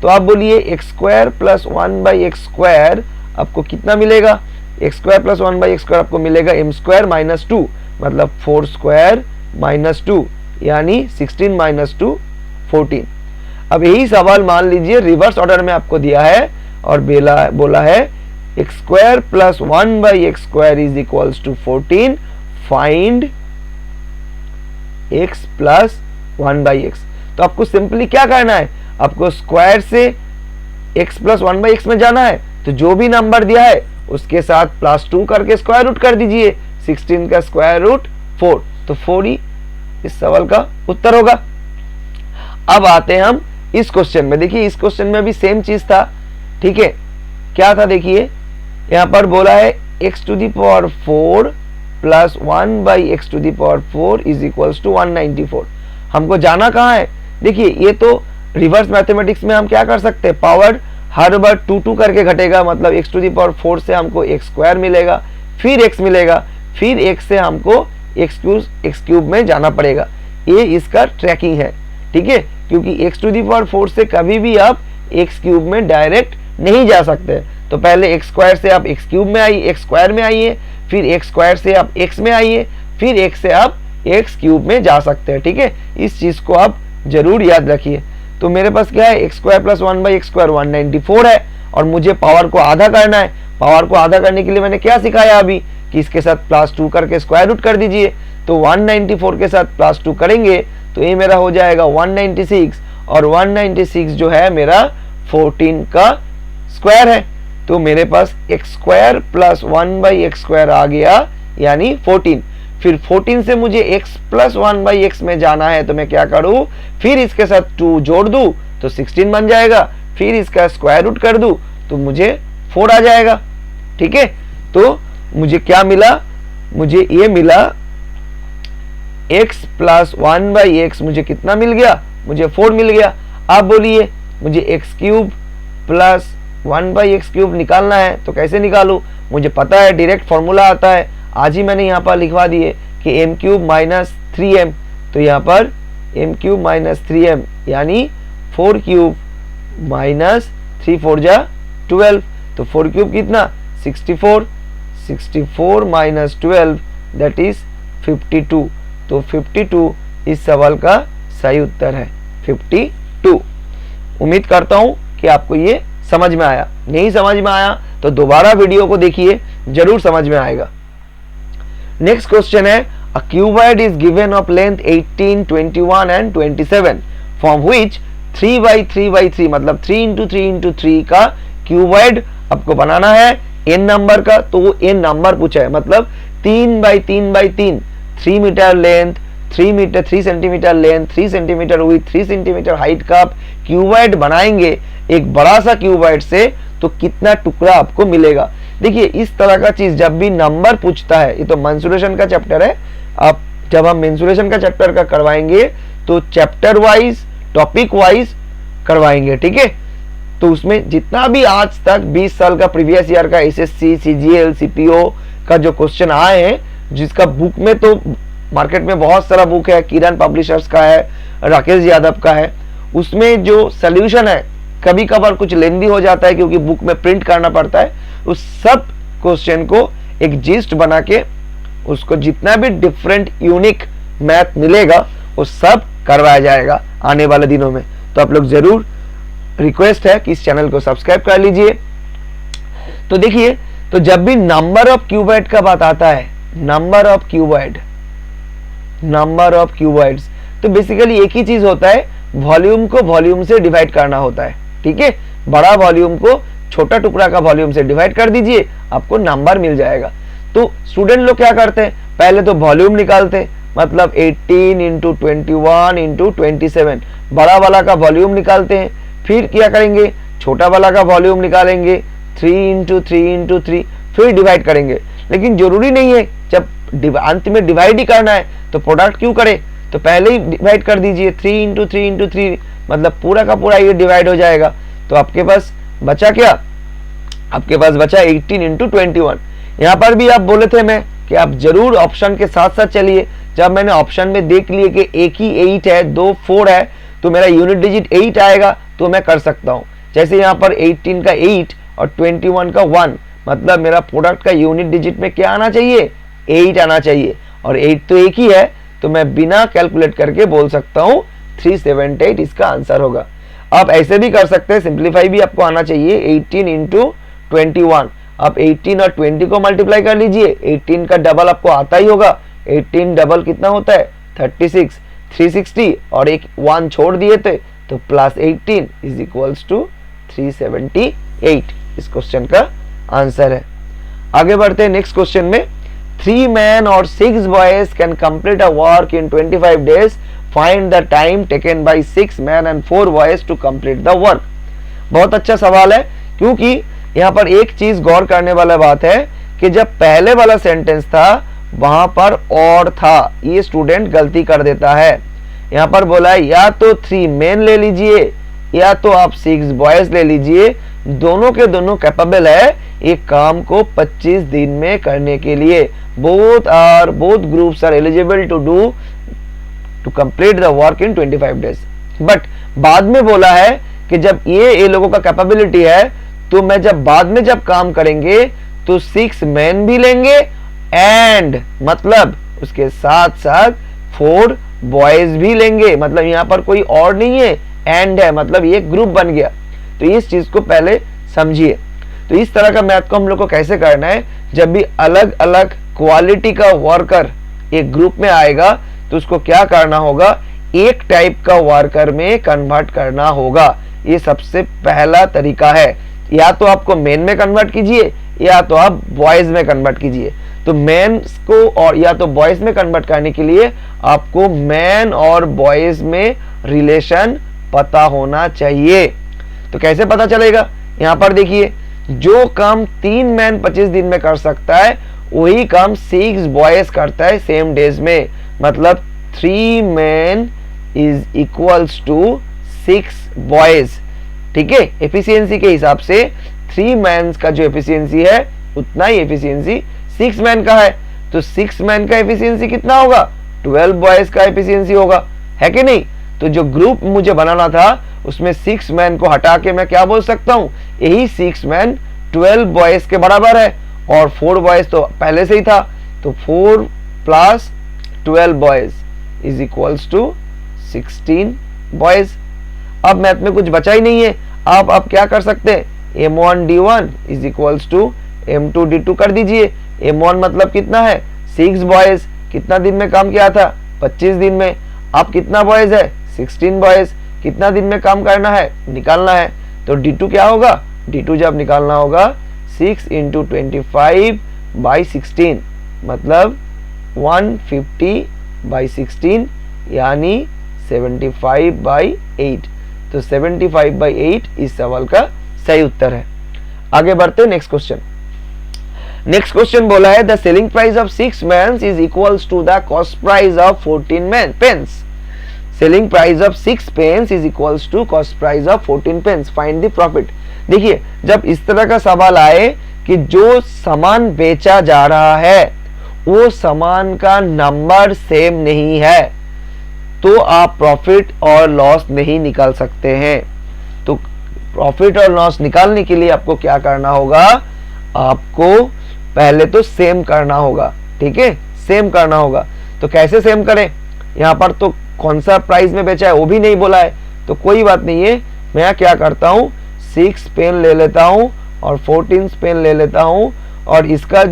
तो आप बोलिए x square plus 1 by X square आपको कितना मिलेगा, x square plus 1 by X square आपको मिलेगा एम स्क्वायर माइनस 2, मतलब 4 स्क्वायर माइनस 2, यानी 16 माइनस 2 14। अब यही सवाल मान लीजिए रिवर्स ऑर्डर में आपको दिया है और बोला है X square plus 1 by X square is equals to 14, find X plus 1 by X. तो आपको सिंपली क्या करना है, आपको स्क्वायर से x प्लस 1 बाई एक्स में जाना है, तो जो भी नंबर दिया है उसके साथ प्लस 2 करके स्क्वायर रूट कर दीजिए, 16 का स्क्वायर रूट 4, तो 4 ही इस सवाल का उत्तर होगा। अब आते हैं हम इस क्वेश्चन में। देखिए इस क्वेश्चन में भी सेम चीज था, ठीक है, क्या था देखिए, यहाँ पर बोला है x to the power 4 plus 1 by X to the power 4 is equals to 194। हमको जाना कहाँ है, देखिए ये तो रिवर्स मैथमेटिक्स में हम क्या कर सकते हैं, पावर हर बार 2 करके घटेगा, मतलब x टू दी पावर 4 से हमको x स्क्वायर मिलेगा, फिर x मिलेगा, फिर x से हमको x क्यूब में जाना पड़ेगा। ये इसका ट्रैकिंग है, ठीक है, क्योंकि x टू दी पावर 4 से कभी भी आप x क्यूब में डायरेक्ट नहीं जा सकते। तो पहले x स्क्वायर से आप x क्यूब में आइए, x स्क्वायर में आइए, फिर x स्क्वायर से आप x में आइए, फिर x से आप x क्यूब में जा सकते हैं, ठीक है। इस चीज को आप जरूर याद रखिए। तो मेरे पास क्या है, X square plus 1 by X square 194 है, और मुझे पावर को आधा करना है। पावर को आधा करने के लिए मैंने क्या सिखाया अभी कि इसके साथ +2 करके स्क्वायर रूट कर दीजिए। तो 194 के साथ +2 करेंगे तो ये मेरा हो जाएगा 196, और 196 जो है मेरा 14 का स्क्वायर है। तो मेरे पास x square plus 1/x square आ गया, यानी 14। फिर 14 से मुझे x प्लस 1/x में जाना है, तो मैं क्या करूं, फिर इसके साथ 2 जोड़ दूं तो 16 बन जाएगा, फिर इसका स्क्वायर रूट कर दूं तो मुझे 4 आ जाएगा। ठीक है, तो मुझे क्या मिला, मुझे ये मिला x प्लस 1/x, मुझे कितना मिल गया, मुझे 4 मिल गया। आप बोलिए मुझे x cube plus 1/x cube निकालना है, तो कैसे निकालूं, मुझे पता है, डायरेक्ट फॉर्मूला आता है। आज ही मैंने यहाँ पर लिखवा दिए कि m क्यूब माइनस 3m, तो यहाँ पर m क्यूब माइनस 3m यानी 4 क्यूब माइनस 3 4 जा 12, तो 4 क्यूब कितना 64, 64 माइनस 12 दैट इज 52। तो 52 इस सवाल का सही उत्तर है, 52। उम्मीद करता हूं कि आपको ये समझ में आया। नहीं समझ में आया तो दोबारा वीडियो को देखिए, जरूर समझ में आएगा। नेक्स्ट क्वेश्चन है, a cuboid is given of length 18, 21 and 27 from which 3/3/3 मतलब 3 इंटू 3 इंटू 3 का क्यूबॉइड आपको बनाना है n नंबर का। तो वो n नंबर पूछा है, मतलब 3/3/3 3 metre length, 3 centimetre length, 3 centimetre width, 3 centimetre height का आप क्यूबॉइड बनाएंगे एक बड़ा सा क्यूबॉइड से, तो कितना टुकड़ा आपको मिलेगा। देखिए इस तरह का चीज जब भी नंबर पूछता है, ये तो मेंसुरेशन का चैप्टर है, आप जब हम मेंसुरेशन का चैप्टर का करवाएंगे तो चैप्टर वाइज टॉपिक वाइज करवाएंगे। ठीक है, तो उसमें जितना भी आज तक 20 साल का प्रीवियस ईयर का एसएससी, सीजीएल, सीपीओ का जो क्वेश्चन आए हैं, जिसका बुक में तो मार्केट में बहुत सारा बुक है, किरण पब्लिशर्स का है, राकेश यादव का है, उसमें जो सोल्यूशन है कभी कभार कुछ लेंदी हो जाता है क्योंकि बुक में प्रिंट करना पड़ता है। उस सब क्वेश्चन को एक जिस्ट बना के उसको जितना भी डिफरेंट यूनिक मैथ मिलेगा वो सब करवाया जाएगा आने वाले दिनों में। तो आप लोग जरूर, रिक्वेस्ट है कि इस चैनल को सब्सक्राइब कर लीजिए। तो देखिए, तो जब भी नंबर ऑफ क्यूबॉइड का बात आता है, नंबर ऑफ क्यूबॉइड्स, तो बेसिकली एक ही चीज होता है, वॉल्यूम को वॉल्यूम से डिवाइड करना होता है। ठीक है, बड़ा वॉल्यूम को छोटा टुकड़ा का वॉल्यूम से डिवाइड कर दीजिए, आपको नंबर मिल जाएगा। तो स्टूडेंट लोग क्या करते हैं, पहले तो वॉल्यूम निकालते हैं, मतलब 18 इंटू 21 इंटू 27 बड़ा वाला का वॉल्यूम निकालते हैं। फिर क्या करेंगे, छोटा वाला का वॉल्यूम निकालेंगे 3 इंटू 3 इंटू 3, फिर डिवाइड करेंगे। लेकिन जरूरी नहीं है, जब अंत में डिवाइड ही करना है तो प्रोडक्ट क्यों करे, तो पहले ही डिवाइड कर दीजिए 3 इंटू 3 इंटू 3, मतलब पूरा का पूरा ये डिवाइड हो जाएगा। तो आपके पास बचा क्या, आपके पास बचा 18 इंटू 21। यहाँ पर भी आप बोले थे मैं कि आप जरूर ऑप्शन के साथ साथ चलिए। जब मैंने ऑप्शन में देख लिए कि एक ही 8 है, 2 4 है, तो मेरा यूनिट डिजिट 8 आएगा, तो मैं कर सकता हूँ। जैसे यहाँ पर 18 का 8 और 21 का 1, मतलब मेरा प्रोडक्ट का यूनिट डिजिट में क्या आना चाहिए, 8 आना चाहिए, और 8 तो एक ही है, तो मैं बिना कैलकुलेट करके बोल सकता हूँ 378 इसका आंसर होगा। आप ऐसे भी कर सकते हैं, सिंप्लीफाई भी आपको आना चाहिए, 18 इंटू 21। आप 18 और 20 को मल्टीप्लाई कर लीजिए, 18 का डबल आपको आता ही होगा, 18 डबल कितना होता है 36, 360 और एक 1 छोड़ दिए थे तो प्लस 18 इज इक्वल्स टू 378 इस क्वेश्चन का आंसर है। आगे बढ़ते हैं नेक्स्ट क्वेश्चन में। 3 men or 6 boys can complete a work in 25 days. Find the time taken by 6 men and 4 boys to complete the work. बहुत अच्छा सवाल है, क्योंकि यहाँ पर एक चीज गौर करने वाला बात है कि जब पहले वाला सेंटेंस था वहां पर और था, ये स्टूडेंट गलती कर देता है। यहाँ पर बोला है या तो 3 men ले लीजिए या तो आप 6 boys ले लीजिए, दोनों के दोनों कैपेबल है एक काम को 25 दिन में करने के लिए। both groups are eligible to complete the work in 25 days. But बाद में बोला है कि जब ये लोगों का कैपेबिलिटी है, तो मैं जब बाद में जब काम करेंगे तो 6 men भी लेंगे एंड मतलब उसके साथ साथ 4 boys भी लेंगे। मतलब यहाँ पर कोई और नहीं है, एंड है, मतलब ये ग्रुप बन गया। तो इस चीज को पहले समझिए। तो इस तरह का मैथ को हम लोग को कैसे करना है, जब भी अलग अलग क्वालिटी का वर्कर एक ग्रुप में आएगा तो उसको क्या करना होगा, एक टाइप का वर्कर में कन्वर्ट करना होगा। ये सबसे पहला तरीका है। या तो आपको मेन में कन्वर्ट कीजिए या तो आप बॉयज में कन्वर्ट कीजिए। तो मैन को और या तो बॉयज में कन्वर्ट करने के लिए आपको मैन और बॉयज में रिलेशन पता होना चाहिए। तो कैसे पता चलेगा, यहाँ पर देखिए, जो काम 3 मैन 25 दिन में कर सकता है वही काम 6 बॉयज करता है सेम डेज में। मतलब 3 man is equals to 6 boys. ठीक है, एफिशिएंसी के हिसाब से 3 मैन का जो एफिशिएंसी है उतना ही एफिशिएंसी 6 मैन का है। तो 6 मैन का एफिशिएंसी कितना होगा, 12 बॉयज का एफिशिएंसी होगा, है कि नहीं। तो जो ग्रुप मुझे बनाना था उसमें 6 मैन को हटा के मैं क्या बोल सकता हूँ, यही 6 मैन 12 बॉयज के बराबर है, और 4 बॉयज तो पहले से ही था। तो 4 plus 12 boys is equals to 16 boys. अब मैथ में कुछ बचा ही नहीं है। आप क्या कर सकते हैं, m1 d1 is equals to m2 d2 कर दीजिए। m1 मतलब कितना है, 6 बॉयज, कितना दिन में काम किया था, 25 दिन में। अब कितना बॉयज है, 16 बॉयज, कितना दिन में काम करना है, निकालना है। तो d2 क्या होगा, d2 जब निकालना होगा 6 इंटू 25/16 मतलब 150/16 यानी 75/8। तो 75/8 इस सवाल का सही उत्तर है। आगे बढ़ते हैं नेक्स्ट क्वेश्चन। नेक्स्ट क्वेश्चन बोला है the selling price of 6 pens is equals to the cost price of 14 pens. Selling price of 6 pens is equals to cost price of 14 pens, find the profit. देखिए, जब इस तरह का सवाल आए कि जो सामान बेचा जा रहा है वो सामान का नंबर सेम नहीं है तो आप प्रॉफिट और लॉस नहीं निकाल सकते हैं। तो प्रॉफिट और लॉस निकालने के लिए आपको क्या करना होगा, आपको पहले तो सेम करना होगा। ठीक है, सेम करना होगा। तो कैसे सेम करें, यहाँ पर तो कौन सा प्राइस में बेचा है वो भी नहीं बोला है, तो कोई बात नहीं है। मैं क्या करता हूँ, 6 पेन ले लेता हूँ और 14 पेन ले लेता हूँ, और इसका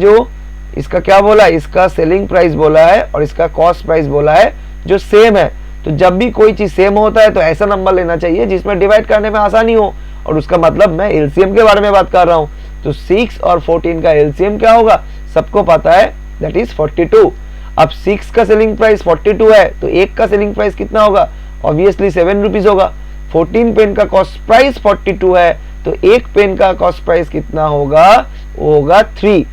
क्या बोला है, इसका सेलिंग प्राइस बोला है और इसका कॉस्ट प्राइस बोला है जो सेम है। तो जब भी कोई चीज सेम होता है तो ऐसा नंबर लेना चाहिए जिसमें डिवाइड करने में आसानी हो, और उसका मतलब मैं एलसीएम के बारे में बात कर रहा हूँ। तो 6 और 14 का एलसीएम क्या होगा, सबको पता है, दैट इज 42। अब 6 का सेलिंग प्राइस 42 है तो 1 का सेलिंग प्राइस कितना होगा, ऑब्वियसली 7 रुपीज होगा। 14 पेन का कॉस्ट प्राइस 42 है तो 1 पेन का कॉस्ट प्राइस कितना होगा, वो होगा 3।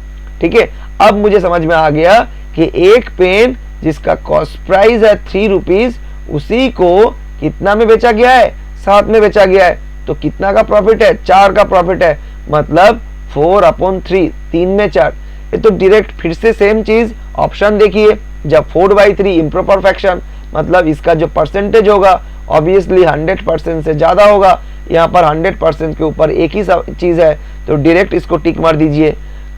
ठीक है, अब मुझे समझ में आ गया कि 1 पेन जिसका कॉस्ट प्राइस है 3 रुपीज उसी को कितना में बेचा गया है, 7 में बेचा गया है। तो कितना का प्रॉफिट है, 4 का प्रॉफिट है, मतलब 4/3, 3 में 4। ये तो डायरेक्ट फिर से सेम चीज, ऑप्शन देखिए, जब 4/3 इम्प्रॉपर फ्रैक्शन मतलब इसका जो परसेंटेज होगा ऑब्वियसली 100% से ज्यादा होगा। यहाँ पर 100% के ऊपर एक ही चीज है तो डायरेक्ट इसको टिक मार दीजिए।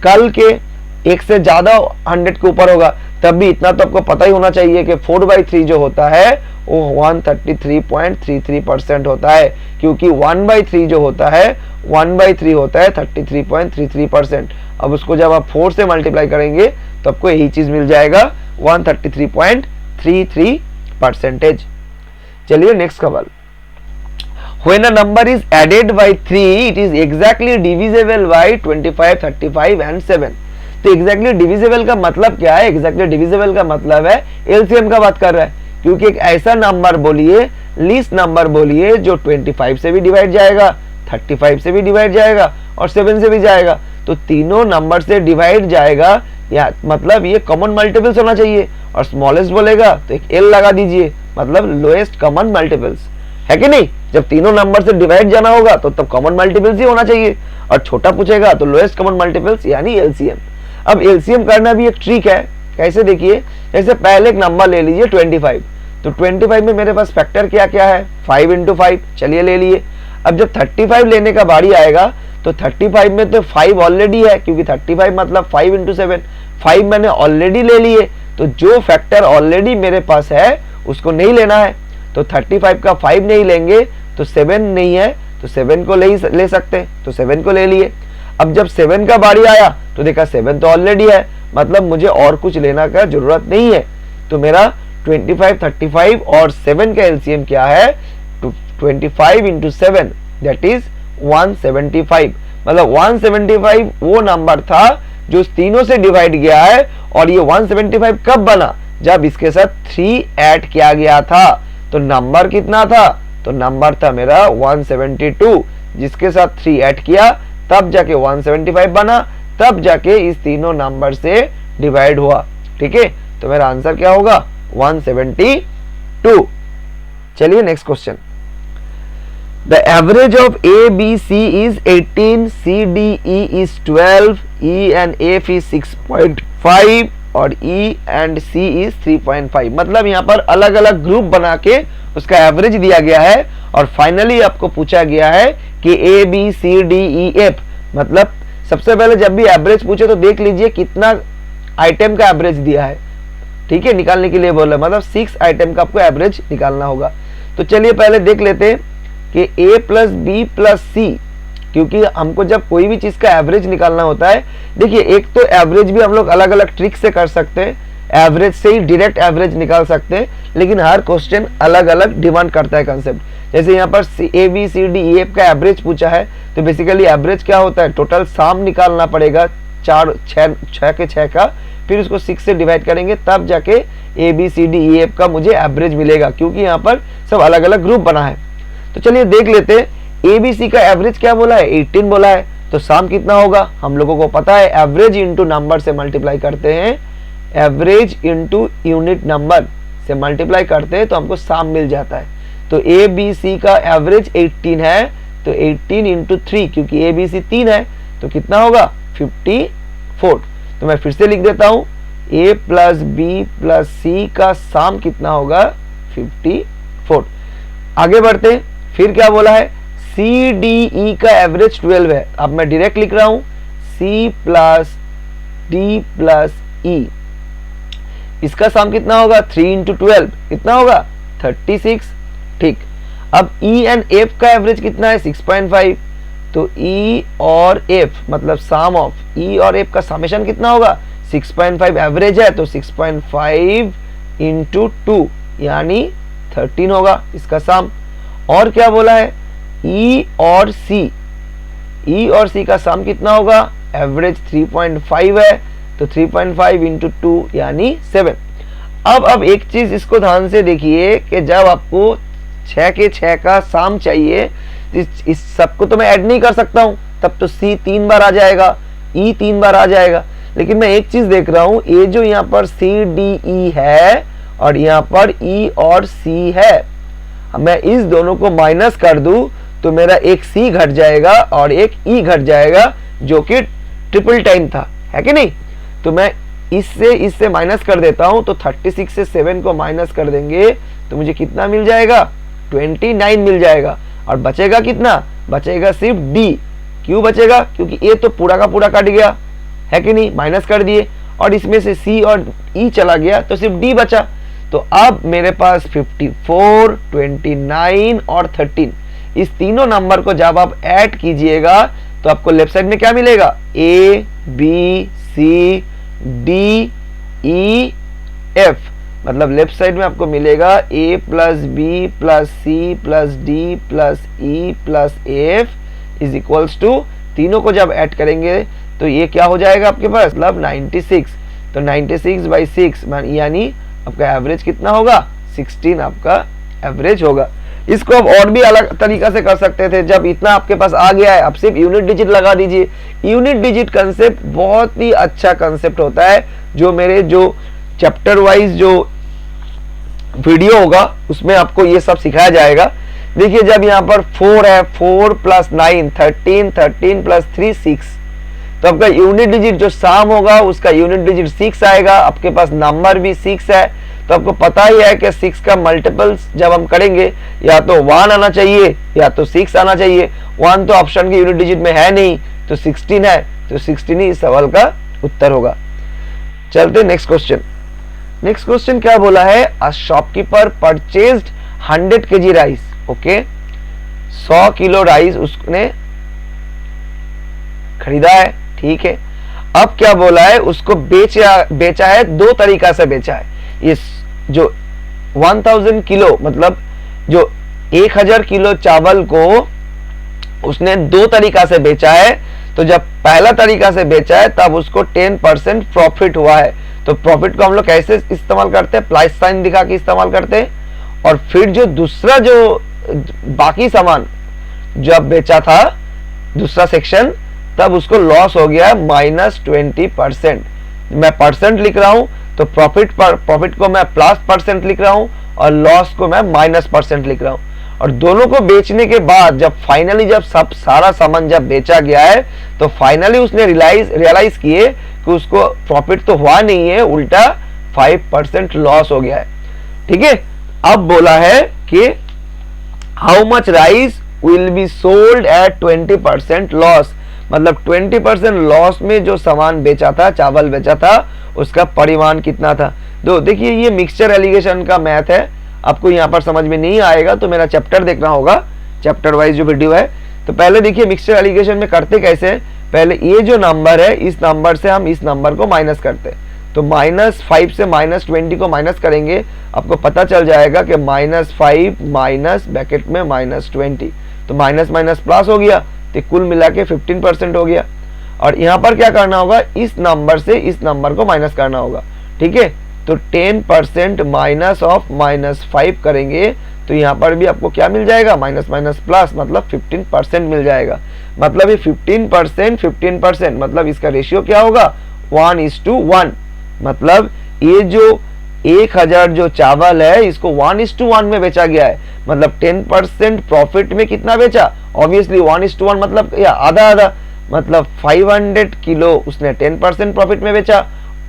कल के 1 से ज्यादा 100 के ऊपर होगा, तब भी इतना तो आपको पता ही होना चाहिए कि 4/3 जो होता है वो 133.33% होता है, क्योंकि 1/3 जो होता है 1/3 होता है 33.33%। अब उसको जब आप 4 से मल्टीप्लाई करेंगे तो आपको यही चीज मिल जाएगा 133.33%। चलिए नेक्स्ट सवाल। When a number is added by 3, it is exactly divisible by 25, 35 and 7. तो exactly divisible का मतलब क्या है, exactly divisible का मतलब है LCM का बात कर रहा है, क्योंकि एक ऐसा नंबर बोलिए, लीस्ट नंबर बोलिए जो 25 से भी डिवाइड जाएगा, 35 से भी डिवाइड जाएगा और 7 से भी जाएगा। तो तीनों नंबर से डिवाइड जाएगा, या मतलब ये कॉमन मल्टीपल्स होना चाहिए, और स्मॉलेस्ट बोलेगा तो एक L लगा दीजिए, मतलब लोएस्ट कॉमन मल्टीपल्स, है कि नहीं। जब तीनों नंबर से डिवाइड जाना होगा तो तब कॉमन मल्टीपल्स ही होना चाहिए, और छोटा पूछेगा तो लोएस्ट कॉमन मल्टीपल्स यानी एलसीएम। अब एलसीएम करना भी एक ट्रिक है, कैसे देखिए, जैसे पहले एक नंबर ले लीजिए 25, तो 25 में मेरे पास फैक्टर क्या क्या है, 5 × 5, चलिए ले लिए। अब जब 35 लेने का बारी आएगा तो 35 में तो 5 ऑलरेडी है, क्योंकि 35 मतलब 5 × 7, 5 मैंने ऑलरेडी ले लिए, तो जो फैक्टर ऑलरेडी मेरे पास है उसको नहीं लेना है। तो 35 का 5 नहीं लेंगे तो 7 नहीं है, तो 7 को ले सकते हैं, तो 7 को ले लिए। अब जब 7 का बारी आया तो देखा 7 तो ऑलरेडी है, मतलब मुझे और कुछ लेना का जरूरत नहीं है। तो मेरा 25, 35 और 7 का एलसीएम क्या है, 25 इंटू 7 दैट इज 175। मतलब 175 वो नंबर था जो तीनों से डिवाइड गया है, और ये 175 कब बना, जब इसके साथ 3 ऐड किया गया था। तो नंबर कितना था, तो नंबर था मेरा 172, जिसके साथ 3 ऐड किया तब जाके 175 बना, तब जाके इस तीनों नंबर से डिवाइड हुआ। ठीक है, तो मेरा आंसर क्या होगा, 172। चलिए next question. The average of A, B, C is 18, C, D, E is 12, E and F is 6.5 और E and C is 3.5। मतलब यहाँ पर अलग अलग ग्रुप बना के उसका एवरेज दिया गया है, और फाइनली आपको पूछा गया है कि A, B, C, D, E, F। मतलब सबसे पहले जब भी एवरेज पूछे तो देख लीजिए कितना आइटम का एवरेज दिया है। ठीक है, निकालने के लिए बोला, मतलब 6 आइटम का आपको एवरेज निकालना होगा। तो चलिए पहले देख लेते हैं कि A प्लस बी प्लस सी, क्योंकि हमको जब कोई भी चीज का एवरेज निकालना होता है, देखिए एक तो एवरेज भी हम लोग अलग अलग ट्रिक से कर सकते हैं, एवरेज से ही डायरेक्ट एवरेज निकाल सकते हैं, लेकिन हर क्वेश्चन अलग अलग डिमांड करता है कंसेप्ट। जैसे यहाँ पर A B C D E F का एवरेज पूछा है, तो बेसिकली एवरेज क्या होता है, टोटल साम निकालना पड़ेगा 4 6 के 6 का, फिर उसको 6 से डिवाइड करेंगे, तब जाके A B C D E F का मुझे एवरेज मिलेगा, क्योंकि यहाँ पर सब अलग अलग ग्रुप बना है। तो चलिए देख लेते हैं, ए बी सी का एवरेज क्या बोला है, 18 बोला है, तो साम कितना होगा, हम लोगों को पता है एवरेज इंटू नंबर से मल्टीप्लाई करते हैं, एवरेज इंटू यूनिट नंबर से मल्टीप्लाई करते हैं तो हमको साम मिल जाता है। तो ए बी सी का एवरेज 18 है, तो 18 इंटू 3, क्योंकि ए बी सी 3 है, तो कितना होगा 54। तो मैं फिर से लिख देता हूं, ए प्लस बी प्लस सी का साम कितना होगा 54। आगे बढ़ते, फिर क्या बोला है, सी डी ई का एवरेज 12 है। अब मैं डायरेक्ट लिख रहा हूं, सी प्लस डी प्लस ई, इसका सम कितना होगा 3 इंटू 12 कितना होगा 36। ठीक, अब ई एंड एफ का एवरेज कितना है 6.5, तो ई और एफ मतलब सम ऑफ ई और एफ का समेशन कितना होगा 6.5 एवरेज है, तो 6.5 इंटू 2 यानी 13 होगा इसका सम। और क्या बोला है, ई और सी का सम कितना होगा, एवरेज 3.5 है, तो 3.5 इंटू 2 यानी 7। अब एक चीज इसको ध्यान से देखिए कि जब आपको 6 के 6 का सम चाहिए, इस सबको तो मैं ऐड नहीं कर सकता हूं, तब तो सी 3 बार आ जाएगा, ई 3 बार आ जाएगा, लेकिन मैं एक चीज देख रहा हूं, ये जो यहाँ पर सी डी ई है और यहाँ पर ई और सी है, मैं इस दोनों को माइनस कर दूं तो मेरा एक सी घट जाएगा और एक ई घट जाएगा, जो कि ट्रिपल टाइम था, है कि नहीं। तो मैं इससे माइनस कर देता हूं, तो 36 से 7 को माइनस कर देंगे तो मुझे कितना मिल जाएगा 29 मिल जाएगा, और बचेगा कितना, बचेगा सिर्फ डी। क्यों बचेगा, क्योंकि ए तो पूरा का पूरा कट गया, है कि नहीं, माइनस कर दिए, और इसमें से सी और ई चला गया तो सिर्फ डी बचा। तो अब मेरे पास 54, 29 और 13, इस तीनों नंबर को जब आप ऐड कीजिएगा तो आपको लेफ्ट साइड में क्या मिलेगा, A B C D E F, मतलब लेफ्ट साइड में आपको मिलेगा A plus B plus C plus D plus E plus F is equals to, तीनों को जब ऐड करेंगे तो ये क्या हो जाएगा आपके पास, मतलब 96। तो 96/6 यानी आपका एवरेज कितना होगा 16 आपका एवरेज होगा। इसको अब और भी अलग तरीका से कर सकते थे, जब इतना आपके पास आ गया है अब सिर्फ यूनिट डिजिट लगा दीजिए। यूनिट डिजिट कंसेप्ट बहुत ही अच्छा कंसेप्ट होता है, जो मेरे जो चैप्टर वाइज जो वीडियो होगा उसमें आपको ये सब सिखाया जाएगा। देखिए जब यहाँ पर 4 है, 4 प्लस 9 13, 13 प्लस 3 6, तो आपका यूनिट डिजिट जो सम होगा उसका यूनिट डिजिट 6 आएगा। आपके पास नंबर भी 6 है, तो आपको पता ही है कि 6 का मल्टीपल्स जब हम करेंगे या तो 1 आना चाहिए या तो 6 आना चाहिए। 1 तो ऑप्शन के यूनिट डिजिट में है नहीं, तो 16 है, तो 16 ही इस सवाल का उत्तर होगा। चलते नेक्स्ट क्वेश्चन। नेक्स्ट क्वेश्चन क्या बोला है, a shopkeeper purchased 100 kg rice. Okay, 100 kilo rice उसने खरीदा है, ठीक है। अब क्या बोला है, उसको बेचा है, दो तरीका से बेचा है। इस जो 1000 किलो मतलब जो 1000 किलो चावल को उसने दो तरीका से बेचा है। तो जब पहला तरीका से बेचा है तब उसको 10% प्रॉफिट हुआ है। तो प्रॉफिट को हम लोग कैसे इस्तेमाल करते हैं, प्लस साइन दिखा के इस्तेमाल करते हैं। और फिर जो दूसरा जो बाकी सामान जब बेचा था दूसरा सेक्शन, तब उसको लॉस हो गया -20%। मैं परसेंट लिख रहा हूं तो प्रॉफिट को मैं +% लिख रहा हूं और लॉस को मैं -% लिख रहा हूं। और दोनों को बेचने के बाद जब फाइनली जब सब सारा सामान जब बेचा गया है तो फाइनली उसने रियलाइज किए कि उसको प्रॉफिट तो हुआ नहीं है, उल्टा 5% लॉस हो गया है, ठीक है। अब बोला है कि how much rice will be sold at 20% loss, मतलब 20% लॉस में जो सामान बेचा था, चावल बेचा था, उसका परिमाण कितना था। तो देखिए ये मिक्सचर एलिगेशन का मैथ है, आपको यहाँ पर समझ में नहीं आएगा तो मेरा चैप्टर देखना होगा, चैप्टर वाइज जो वीडियो है। तो पहले देखिए मिक्सचर एलिगेशन में करते कैसे हैं, पहले ये जो नंबर है इस नंबर से हम इस नंबर को माइनस करते हैं। तो -5 से -20 को माइनस करेंगे, आपको पता चल जाएगा कि -5 माइनस ब्रैकेट में -20, तो माइनस माइनस प्लस हो गया, तो कुल मिला के 15% हो गया। और यहाँ पर क्या करना होगा, इस नंबर से इस नंबर को माइनस करना होगा, ठीक है। तो 10% माइनस ऑफ -5 करेंगे तो यहाँ पर भी आपको क्या मिल जाएगा, माइनस माइनस प्लस, मतलब 15% मिल जाएगा। मतलब ये 15% मतलब इसका रेशियो क्या होगा, 1:1। मतलब ये जो 1000 जो चावल है इसको 1:1 में बेचा गया है। मतलब 10% प्रॉफिट में कितना बेचा, ऑब्वियसली 1:1 मतलब या आधा आधा, मतलब 500 किलो उसने 10% प्रॉफिट में बेचा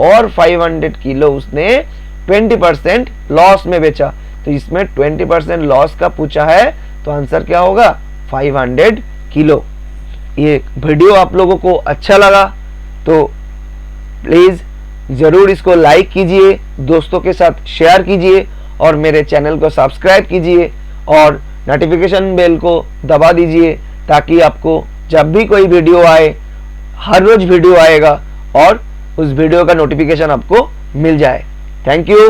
और 500 किलो उसने 20% लॉस में बेचा। तो इसमें 20% लॉस का पूछा है, तो आंसर क्या होगा, 500 किलो। ये वीडियो आप लोगों को अच्छा लगा तो प्लीज़ ज़रूर इसको लाइक कीजिए, दोस्तों के साथ शेयर कीजिए और मेरे चैनल को सब्सक्राइब कीजिए और नोटिफिकेशन बेल को दबा दीजिए, ताकि आपको जब भी कोई वीडियो आए, हर रोज़ वीडियो आएगा और उस वीडियो का नोटिफिकेशन आपको मिल जाए। Thank you.